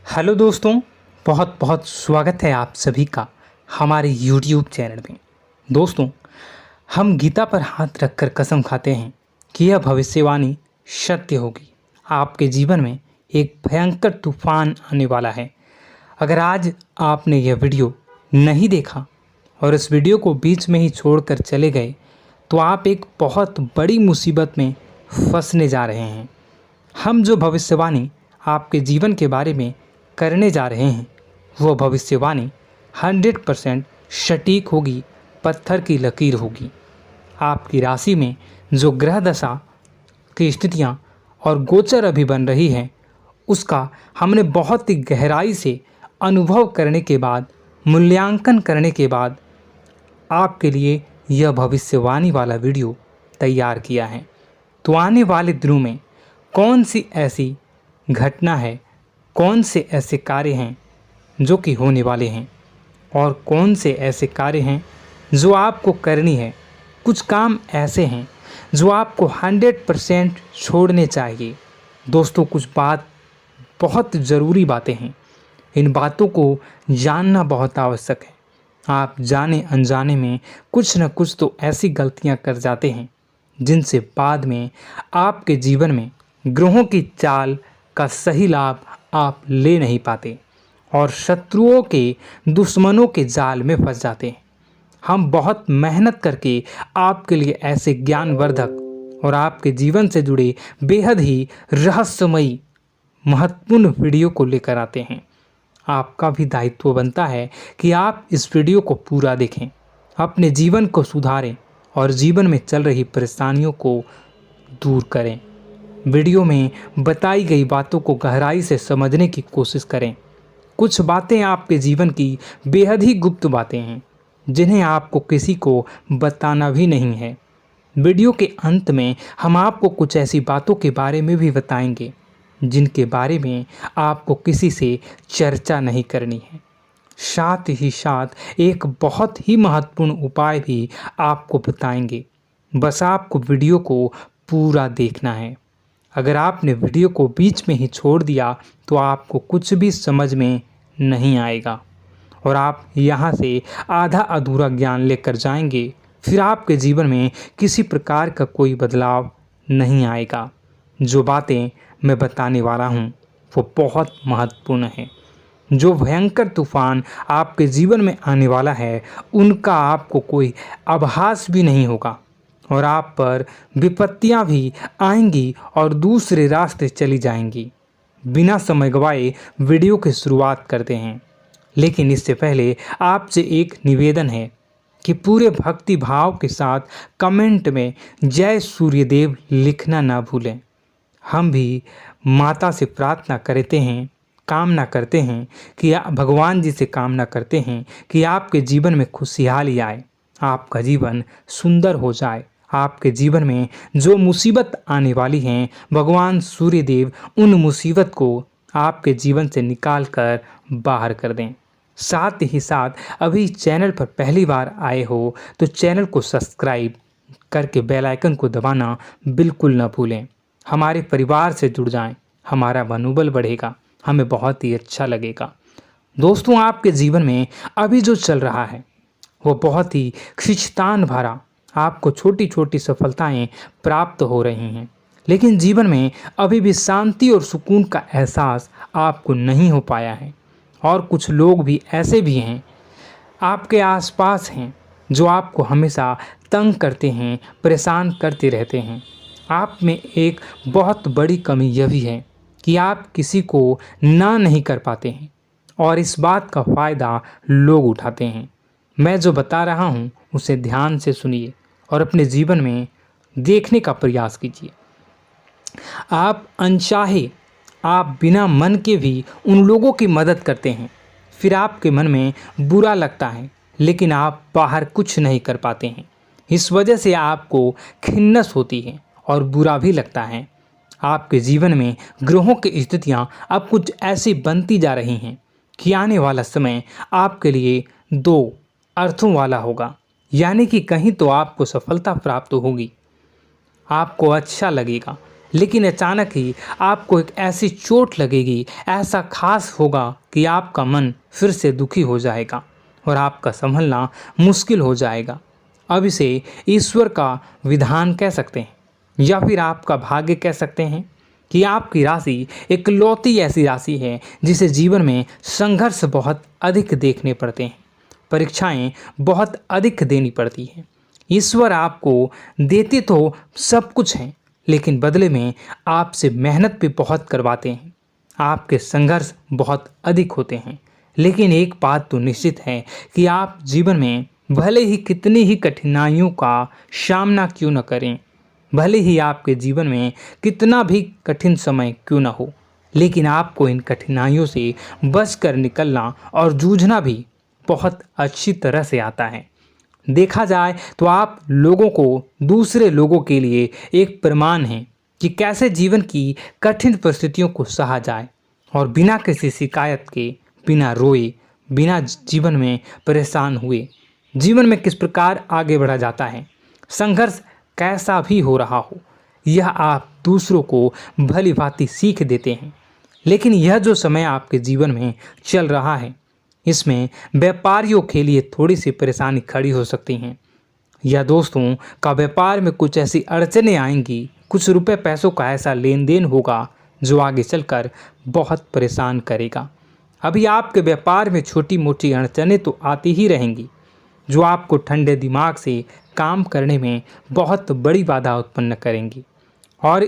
Hello दोस्तों, बहुत बहुत स्वागत है आप सभी का हमारे YouTube चैनल में। दोस्तों, हम गीता पर हाथ रखकर कसम खाते हैं कि यह भविष्यवाणी सत्य होगी। आपके जीवन में एक भयंकर तूफान आने वाला है। अगर आज आपने यह वीडियो नहीं देखा और इस वीडियो को बीच में ही छोड़कर चले गए तो आप एक बहुत बड़ी मुसीबत में फंसने जा रहे हैं। हम जो भविष्यवाणी आपके जीवन के बारे में करने जा रहे हैं वो भविष्यवाणी 100% सटीक होगी, पत्थर की लकीर होगी। आपकी राशि में जो ग्रह दशा की स्थितियां और गोचर अभी बन रही है उसका हमने बहुत ही गहराई से अनुभव करने के बाद, मूल्यांकन करने के बाद आपके लिए यह भविष्यवाणी वाला वीडियो तैयार किया है। तो आने वाले दिनों में कौन सी ऐसी घटना है, कौन से ऐसे कार्य हैं जो कि होने वाले हैं और कौन से ऐसे कार्य हैं जो आपको करनी है। कुछ काम ऐसे हैं जो आपको 100% छोड़ने चाहिए। दोस्तों, कुछ बात बहुत ज़रूरी बातें हैं। इन बातों को जानना बहुत आवश्यक है। आप जाने अनजाने में कुछ न कुछ तो ऐसी गलतियां कर जाते हैं जिनसे बाद में आपके जीवन में ग्रहों की चाल का सही लाभ आप ले नहीं पाते और शत्रुओं के, दुश्मनों के जाल में फंस जाते हैं। हम बहुत मेहनत करके आपके लिए ऐसे ज्ञानवर्धक और आपके जीवन से जुड़े बेहद ही रहस्यमयी महत्वपूर्ण वीडियो को लेकर आते हैं। आपका भी दायित्व बनता है कि आप इस वीडियो को पूरा देखें, अपने जीवन को सुधारें और जीवन में चल रही परेशानियों को दूर करें। वीडियो में बताई गई बातों को गहराई से समझने की कोशिश करें। कुछ बातें आपके जीवन की बेहद ही गुप्त बातें हैं जिन्हें आपको किसी को बताना भी नहीं है। वीडियो के अंत में हम आपको कुछ ऐसी बातों के बारे में भी बताएंगे जिनके बारे में आपको किसी से चर्चा नहीं करनी है। साथ ही साथ एक बहुत ही महत्वपूर्ण उपाय भी आपको बताएंगे। बस आपको वीडियो को पूरा देखना है। अगर आपने वीडियो को बीच में ही छोड़ दिया तो आपको कुछ भी समझ में नहीं आएगा और आप यहाँ से आधा अधूरा ज्ञान लेकर जाएंगे। फिर आपके जीवन में किसी प्रकार का कोई बदलाव नहीं आएगा। जो बातें मैं बताने वाला हूँ वो बहुत महत्वपूर्ण है। जो भयंकर तूफान आपके जीवन में आने वाला है उनका आपको कोई आभास भी नहीं होगा और आप पर विपत्तियां भी आएंगी और दूसरे रास्ते चली जाएंगी। बिना समय गवाए वीडियो की शुरुआत करते हैं, लेकिन इससे पहले आपसे एक निवेदन है कि पूरे भक्ति भाव के साथ कमेंट में जय सूर्यदेव लिखना ना भूलें। हम भी माता से प्रार्थना करते हैं, कामना करते हैं कि भगवान जी से कामना करते हैं कि आपके जीवन में खुशहाली आए, आपका जीवन सुंदर हो जाए। आपके जीवन में जो मुसीबत आने वाली हैं भगवान सूर्यदेव उन मुसीबत को आपके जीवन से निकाल कर बाहर कर दें। साथ ही साथ अभी चैनल पर पहली बार आए हो तो चैनल को सब्सक्राइब करके बेल आइकन को दबाना बिल्कुल न भूलें। हमारे परिवार से जुड़ जाएं, हमारा मनोबल बढ़ेगा, हमें बहुत ही अच्छा लगेगा। दोस्तों, आपके जीवन में अभी जो चल रहा है वो बहुत ही खींचतान भरा, आपको छोटी छोटी सफलताएं प्राप्त हो रही हैं, लेकिन जीवन में अभी भी शांति और सुकून का एहसास आपको नहीं हो पाया है। और कुछ लोग भी ऐसे भी हैं आपके आसपास हैं जो आपको हमेशा तंग करते हैं, परेशान करते रहते हैं। आप में एक बहुत बड़ी कमी यह भी है कि आप किसी को ना नहीं कर पाते हैं और इस बात का फ़ायदा लोग उठाते हैं। मैं जो बता रहा हूँ उसे ध्यान से सुनिए और अपने जीवन में देखने का प्रयास कीजिए। आप अनचाहे, आप बिना मन के भी उन लोगों की मदद करते हैं, फिर आपके मन में बुरा लगता है लेकिन आप बाहर कुछ नहीं कर पाते हैं। इस वजह से आपको खिन्नस होती है और बुरा भी लगता है। आपके जीवन में ग्रहों की स्थितियाँ अब कुछ ऐसी बनती जा रही हैं कि आने वाला समय आपके लिए दो अर्थों वाला होगा। यानी कि कहीं तो आपको सफलता प्राप्त होगी, आपको अच्छा लगेगा लेकिन अचानक ही आपको एक ऐसी चोट लगेगी, ऐसा खास होगा कि आपका मन फिर से दुखी हो जाएगा और आपका संभलना मुश्किल हो जाएगा। अब इसे ईश्वर का विधान कह सकते हैं या फिर आपका भाग्य कह सकते हैं कि आपकी राशि इकलौती ऐसी राशि है जिसे जीवन में संघर्ष बहुत अधिक देखने पड़ते हैं, परीक्षाएं बहुत अधिक देनी पड़ती हैं। ईश्वर आपको देते तो सब कुछ हैं, लेकिन बदले में आपसे मेहनत भी बहुत करवाते हैं। आपके संघर्ष बहुत अधिक होते हैं, लेकिन एक बात तो निश्चित है कि आप जीवन में भले ही कितनी ही कठिनाइयों का सामना क्यों न करें, भले ही आपके जीवन में कितना भी कठिन समय क्यों न हो, लेकिन आपको इन कठिनाइयों से बच कर निकलना और जूझना भी बहुत अच्छी तरह से आता है। देखा जाए तो आप लोगों को दूसरे लोगों के लिए एक प्रमाण हैं कि कैसे जीवन की कठिन परिस्थितियों को सहा जाए और बिना किसी शिकायत के, बिना रोए, बिना जीवन में परेशान हुए जीवन में किस प्रकार आगे बढ़ा जाता है। संघर्ष कैसा भी हो रहा हो, यह आप दूसरों को भली भांति सीख देते हैं। लेकिन यह जो समय आपके जीवन में चल रहा है, इसमें व्यापारियों के लिए थोड़ी सी परेशानी खड़ी हो सकती हैं, या दोस्तों का व्यापार में कुछ ऐसी अड़चनें आएंगी, कुछ रुपए पैसों का ऐसा लेन देन होगा जो आगे चलकर बहुत परेशान करेगा। अभी आपके व्यापार में छोटी मोटी अड़चनें तो आती ही रहेंगी, जो आपको ठंडे दिमाग से काम करने में बहुत बड़ी बाधा उत्पन्न करेंगी। और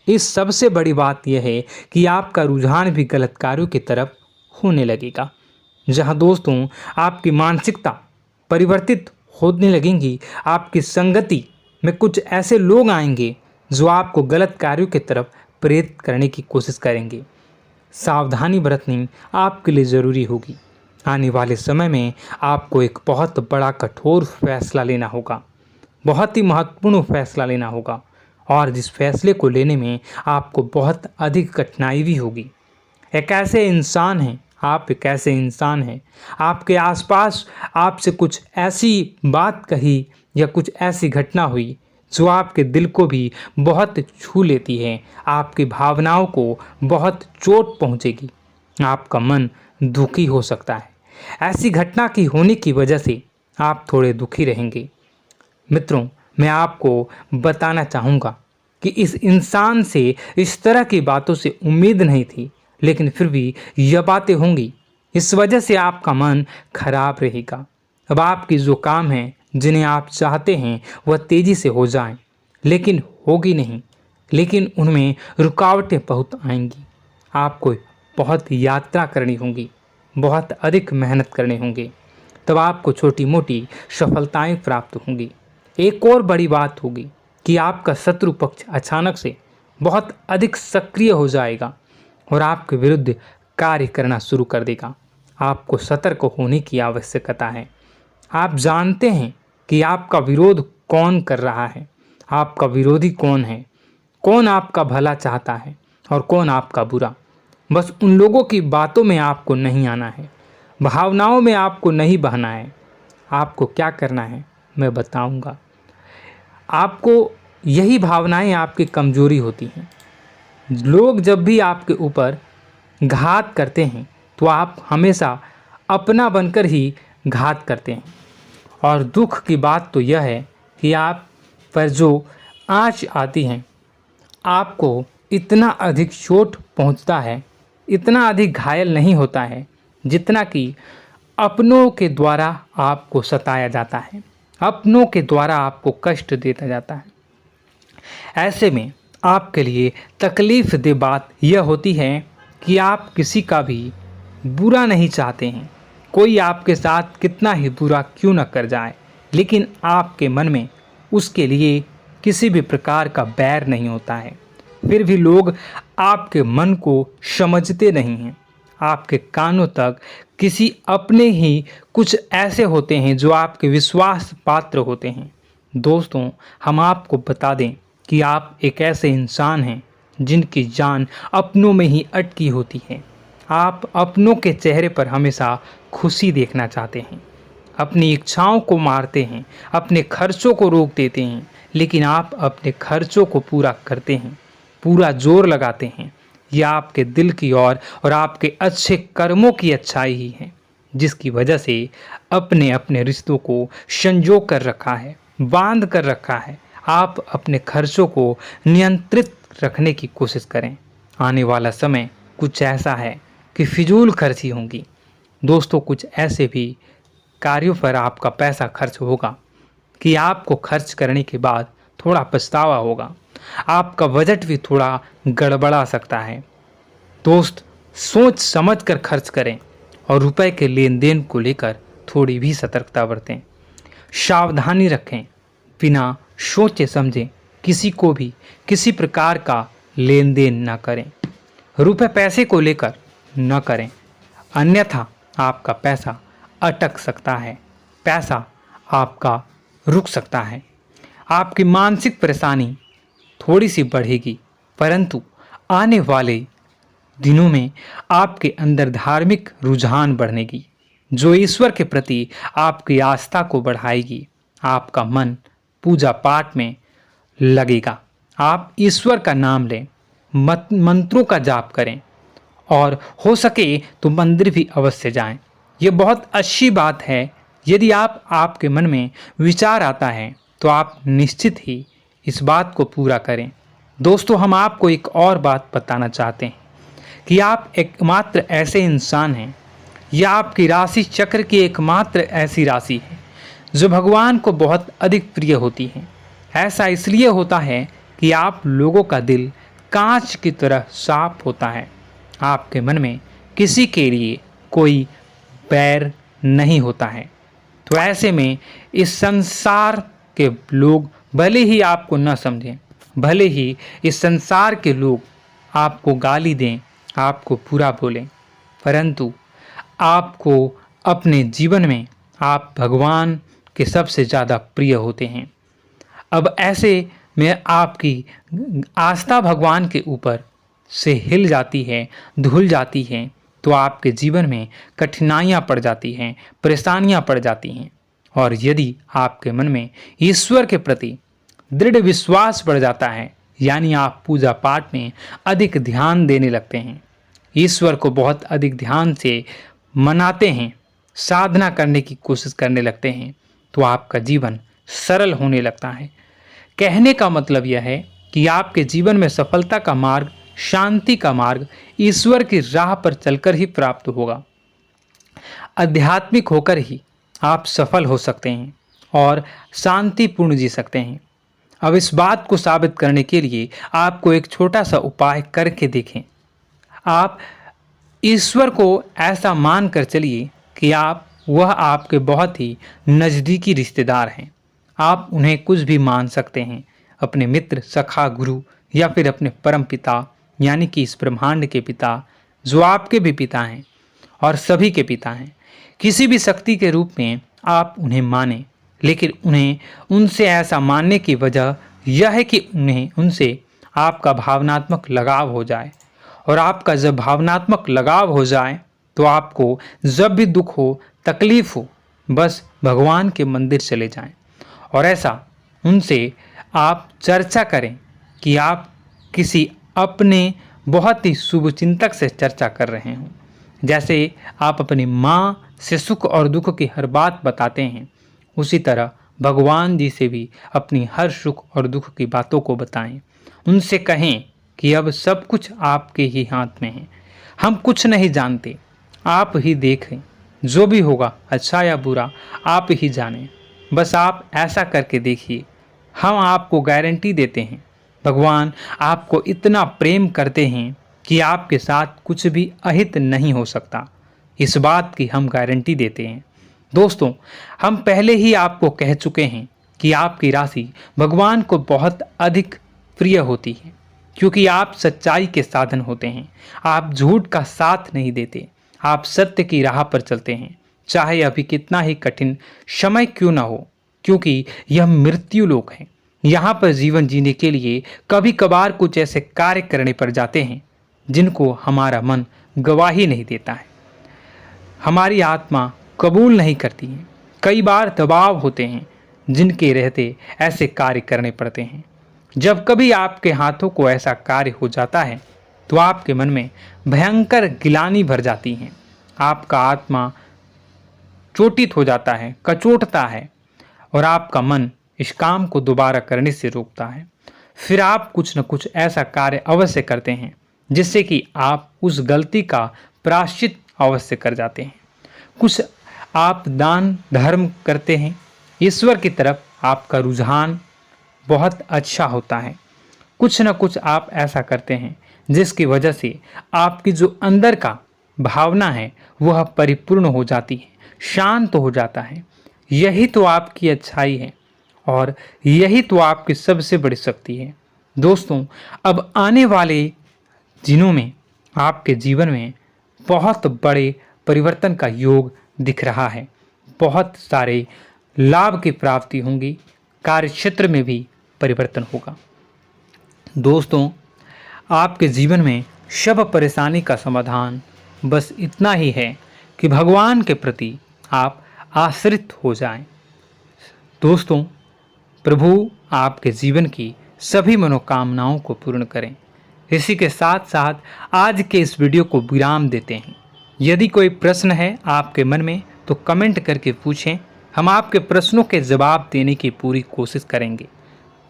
इस सबसे बड़ी बात यह है कि आपका रुझान भी गलत कार्यों की तरफ होने लगेगा, जहां दोस्तों आपकी मानसिकता परिवर्तित होने लगेंगी। आपकी संगति में कुछ ऐसे लोग आएंगे जो आपको गलत कार्यों की तरफ प्रेरित करने की कोशिश करेंगे। सावधानी बरतनी आपके लिए ज़रूरी होगी। आने वाले समय में आपको एक बहुत बड़ा कठोर फैसला लेना होगा, बहुत ही महत्वपूर्ण फैसला लेना होगा, और जिस फैसले को लेने में आपको बहुत अधिक कठिनाई भी होगी। एक ऐसे इंसान हैं, आप एक ऐसे इंसान हैं, आपके आसपास आपसे कुछ ऐसी बात कही या कुछ ऐसी घटना हुई जो आपके दिल को भी बहुत छू लेती है, आपकी भावनाओं को बहुत चोट पहुंचेगी, आपका मन दुखी हो सकता है। ऐसी घटना की होने की वजह से आप थोड़े दुखी रहेंगे। मित्रों, मैं आपको बताना चाहूँगा कि इस इंसान से इस तरह की बातों से उम्मीद नहीं थी, लेकिन फिर भी यह बातें होंगी। इस वजह से आपका मन खराब रहेगा। अब आपकी जो काम है, जिन्हें आप चाहते हैं वह तेज़ी से हो जाएं, लेकिन होगी नहीं, लेकिन उनमें रुकावटें बहुत आएंगी। आपको बहुत यात्रा करनी होगी, बहुत अधिक मेहनत करने होंगे, तब आपको छोटी मोटी सफलताएं प्राप्त होंगी। एक और बड़ी बात होगी कि आपका शत्रु पक्ष अचानक से बहुत अधिक सक्रिय हो जाएगा और आपके विरुद्ध कार्य करना शुरू कर देगा। आपको सतर्क होने की आवश्यकता है। आप जानते हैं कि आपका विरोध कौन कर रहा है, आपका विरोधी कौन है, कौन आपका भला चाहता है और कौन आपका बुरा। बस उन लोगों की बातों में आपको नहीं आना है, भावनाओं में आपको नहीं बहना है। आपको क्या करना है मैं बताऊंगा। आपको यही भावनाएं आपकी कमजोरी होती हैं। लोग जब भी आपके ऊपर घात करते हैं तो आप हमेशा अपना बनकर ही घात करते हैं। और दुख की बात तो यह है कि आप पर जो आँच आती है, आपको इतना अधिक चोट पहुंचता है, इतना अधिक घायल नहीं होता है जितना कि अपनों के द्वारा आपको सताया जाता है, अपनों के द्वारा आपको कष्ट देता जाता है। ऐसे में आपके लिए तकलीफ़ दे बात यह होती है कि आप किसी का भी बुरा नहीं चाहते हैं। कोई आपके साथ कितना ही बुरा क्यों न कर जाए, लेकिन आपके मन में उसके लिए किसी भी प्रकार का बैर नहीं होता है। फिर भी लोग आपके मन को समझते नहीं हैं। आपके कानों तक किसी अपने ही कुछ ऐसे होते हैं जो आपके विश्वास पात्र होते हैं। दोस्तों, हम आपको बता दें कि आप एक ऐसे इंसान हैं जिनकी जान अपनों में ही अटकी होती है। आप अपनों के चेहरे पर हमेशा खुशी देखना चाहते हैं, अपनी इच्छाओं को मारते हैं, अपने खर्चों को रोक देते हैं, लेकिन आप अपने खर्चों को पूरा करते हैं। पूरा जोर लगाते हैं, यह आपके दिल की और आपके अच्छे कर्मों की अच्छाई ही है, जिसकी वजह से अपने अपने रिश्तों को संजो कर रखा है, बांध कर रखा है। आप अपने खर्चों को नियंत्रित रखने की कोशिश करें। आने वाला समय कुछ ऐसा है कि फिजूल खर्ची होंगी। दोस्तों, कुछ ऐसे भी कार्यों पर आपका पैसा खर्च होगा कि आपको खर्च करने के बाद थोड़ा पछतावा होगा। आपका बजट भी थोड़ा गड़बड़ा सकता है। दोस्त, सोच समझ कर खर्च करें और रुपए के लेन देन को लेकर थोड़ी भी सतर्कता बरतें। सावधानी रखें, बिना सोचे समझे किसी को भी किसी प्रकार का लेन देन न करें। रुपए पैसे को लेकर न करें, अन्यथा आपका पैसा अटक सकता है, पैसा आपका रुक सकता है। आपकी मानसिक परेशानी थोड़ी सी बढ़ेगी, परंतु आने वाले दिनों में आपके अंदर धार्मिक रुझान बढ़नेगी, जो ईश्वर के प्रति आपकी आस्था को बढ़ाएगी। आपका मन पूजा पाठ में लगेगा। आप ईश्वर का नाम लें, मंत्रों का जाप करें और हो सके तो मंदिर भी अवश्य जाएं। ये बहुत अच्छी बात है। यदि आपके मन में विचार आता है तो आप निश्चित ही इस बात को पूरा करें। दोस्तों, हम आपको एक और बात बताना चाहते हैं कि आप एकमात्र ऐसे इंसान हैं, यह आपकी राशि चक्र की एकमात्र ऐसी राशि है जो भगवान को बहुत अधिक प्रिय होती है। ऐसा इसलिए होता है कि आप लोगों का दिल कांच की तरह साफ होता है। आपके मन में किसी के लिए कोई बैर नहीं होता है। तो ऐसे में इस संसार के लोग भले ही आपको न समझें, भले ही इस संसार के लोग आपको गाली दें, आपको बुरा बोलें, परंतु आपको अपने जीवन में आप भगवान के सबसे ज़्यादा प्रिय होते हैं। अब ऐसे में आपकी आस्था भगवान के ऊपर से हिल जाती है, धुल जाती है, तो आपके जीवन में कठिनाइयाँ पड़ जाती हैं, परेशानियाँ पड़ जाती हैं। और यदि आपके मन में ईश्वर के प्रति दृढ़ विश्वास बढ़ जाता है, यानी आप पूजा पाठ में अधिक ध्यान देने लगते हैं, ईश्वर को बहुत अधिक ध्यान से मनाते हैं, साधना करने की कोशिश करने लगते हैं, तो आपका जीवन सरल होने लगता है। कहने का मतलब यह है कि आपके जीवन में सफलता का मार्ग, शांति का मार्ग ईश्वर की राह पर चलकर ही प्राप्त होगा। आध्यात्मिक होकर ही आप सफल हो सकते हैं और शांतिपूर्ण जी सकते हैं। अब इस बात को साबित करने के लिए आपको एक छोटा सा उपाय करके देखें। आप ईश्वर को ऐसा मान कर चलिए कि वह आपके बहुत ही नज़दीकी रिश्तेदार हैं। आप उन्हें कुछ भी मान सकते हैं, अपने मित्र, सखा, गुरु या फिर अपने परम पिता, यानी कि इस ब्रह्मांड के पिता, जो आपके भी पिता हैं और सभी के पिता हैं। किसी भी शक्ति के रूप में आप उन्हें मानें, लेकिन उन्हें उनसे ऐसा मानने की वजह यह है कि उनसे आपका भावनात्मक लगाव हो जाए। और आपका जब भावनात्मक लगाव हो जाए तो आपको जब भी दुख हो, तकलीफ हो, बस भगवान के मंदिर चले जाएं और ऐसा उनसे आप चर्चा करें कि आप किसी अपने बहुत ही शुभचिंतक से चर्चा कर रहे हों। जैसे आप अपनी माँ से सुख और दुख की हर बात बताते हैं, उसी तरह भगवान जी से भी अपनी हर सुख और दुख की बातों को बताएं। उनसे कहें कि अब सब कुछ आपके ही हाथ में है, हम कुछ नहीं जानते, आप ही देखें, जो भी होगा अच्छा या बुरा आप ही जानें। बस आप ऐसा करके देखिए, हम आपको गारंटी देते हैं, भगवान आपको इतना प्रेम करते हैं कि आपके साथ कुछ भी अहित नहीं हो सकता। इस बात की हम गारंटी देते हैं। दोस्तों, हम पहले ही आपको कह चुके हैं कि आपकी राशि भगवान को बहुत अधिक प्रिय होती है, क्योंकि आप सच्चाई के साधन होते हैं। आप झूठ का साथ नहीं देते, आप सत्य की राह पर चलते हैं, चाहे अभी कितना ही कठिन समय क्यों ना हो, क्योंकि यह मृत्यु लोक है। यहाँ पर जीवन जीने के लिए कभी कभार कुछ ऐसे कार्य करने पड़ जाते हैं जिनको हमारा मन गवाही नहीं देता है, हमारी आत्मा कबूल नहीं करती है। कई बार दबाव होते हैं जिनके रहते ऐसे कार्य करने पड़ते हैं। जब कभी आपके हाथों को ऐसा कार्य हो जाता है तो आपके मन में भयंकर गिलानी भर जाती है। आपका आत्मा चोटित हो जाता है, कचोटता है और आपका मन इस काम को दोबारा करने से रोकता है। फिर आप कुछ न कुछ ऐसा कार्य अवश्य करते हैं जिससे कि आप उस गलती का प्रायश्चित अवश्य कर जाते हैं। कुछ आप दान धर्म करते हैं। ईश्वर की तरफ आपका रुझान बहुत अच्छा होता है। कुछ न कुछ आप ऐसा करते हैं जिसकी वजह से आपकी जो अंदर का भावना है वह परिपूर्ण हो जाती है, शांत हो जाता है। यही तो आपकी अच्छाई है और यही तो आपकी सबसे बड़ी शक्ति है। दोस्तों, अब आने वाले दिनों में आपके जीवन में बहुत बड़े परिवर्तन का योग दिख रहा है। बहुत सारे लाभ की प्राप्ति होंगी, कार्यक्षेत्र में भी परिवर्तन होगा। दोस्तों, आपके जीवन में सब परेशानी का समाधान बस इतना ही है कि भगवान के प्रति आप आश्रित हो जाएं। दोस्तों, प्रभु आपके जीवन की सभी मनोकामनाओं को पूर्ण करें। इसी के साथ साथ आज के इस वीडियो को विराम देते हैं। यदि कोई प्रश्न है आपके मन में तो कमेंट करके पूछें, हम आपके प्रश्नों के जवाब देने की पूरी कोशिश करेंगे।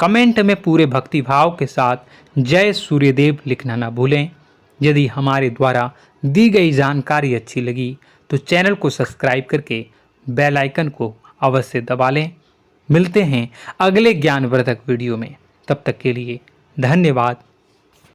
कमेंट में पूरे भक्तिभाव के साथ जय सूर्यदेव लिखना ना भूलें। यदि हमारे द्वारा दी गई जानकारी अच्छी लगी तो चैनल को सब्सक्राइब करके बेल आइकन को अवश्य दबा लें। मिलते हैं अगले ज्ञानवर्धक वीडियो में। तब तक के लिए धन्यवाद।